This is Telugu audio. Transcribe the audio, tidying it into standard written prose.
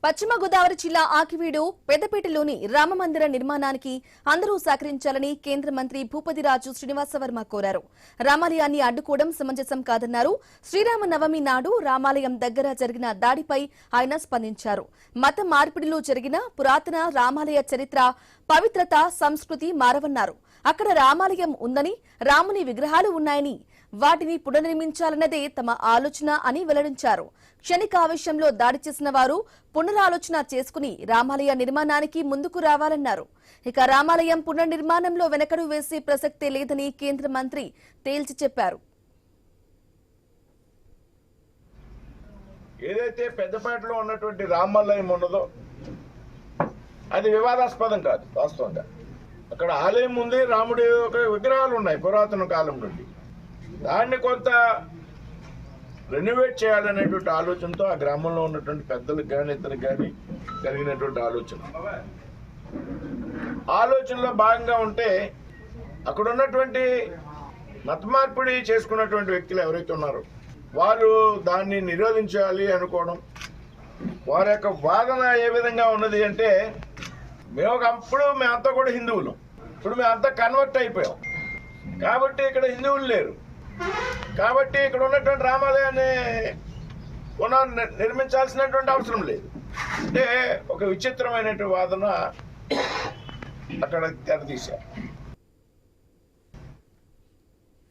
పశ్చిమ గోదావరి జిల్లా ఆకివీడు పెద్దపేటలోని రామమందిర నిర్మాణానికి అందరూ సహకరించాలని కేంద్ర మంత్రి భూపతిరాజు శ్రీనివాసవర్మ కోరారు. రామాలయాన్ని అడ్డుకోవడం సమంజసం కాదన్నారు. శ్రీరామనవమి నాడు రామాలయం దగ్గర జరిగిన దాడిపై ఆయన స్పందించారు. మత మార్పిడిలో జరిగిన పురాతన రామాలయ చరిత్ర, పవిత్రత, సంస్కృతి మారవన్నారు. అక్కడ రామాలయం ఉందని, రాముని విగ్రహాలు ఉన్నాయని, వాటిని పునర్నిర్మించాలన్నదే తమ ఆలోచన అని వెల్లడించారు. క్షణిక ఆవేశంలో దాడి చేసిన వారు పునరాలోచన చేసుకుని రామాలయ నిర్మాణానికి ముందుకు రావాలన్నారు. ఇక రామాలయం పునర్నిర్మాణంలో వెనకడు వేసే ప్రసక్తే లేదని కేంద్ర మంత్రి తేల్చి చెప్పారు. ఏదైతే పెద్దపేటలో ఉన్నటువంటి రామాలయం ఉన్నదో అది వివాదాస్పదం కాదు. వాస్తవంగా అక్కడ ఆలయం ఉంది, రాముడి విగ్రహాలు ఉన్నాయి పురాతన కాలం నుండి. దాన్ని కొంత రెనోవేట్ చేయాలనేటువంటి ఆలోచనతో ఆ గ్రామంలో ఉన్నటువంటి పెద్దలకు కానీ ఇతనికి కానీ కలిగినటువంటి ఆలోచనలో భాగంగా ఉంటే అక్కడ ఉన్నటువంటి మత మార్పిడి చేసుకున్నటువంటి వ్యక్తులు ఎవరైతే ఉన్నారో వారు దాన్ని నిరోధించాలి అనుకోవడం, వారి యొక్క వాదన ఏ విధంగా ఉన్నది అంటే మేమంతా కూడా హిందువులు, ఇప్పుడు మేమంతా కన్వర్ట్ అయిపోయాం కాబట్టి ఇక్కడ హిందువులు లేరు, కాబట్టి ఇక్కడ ఉన్నటువంటి రామాలయాన్ని నిర్మించాల్సినటువంటి అవసరం లేదు అంటే ఒక విచిత్రమైనటువంటి వాదన అక్కడ తెరదీశారు.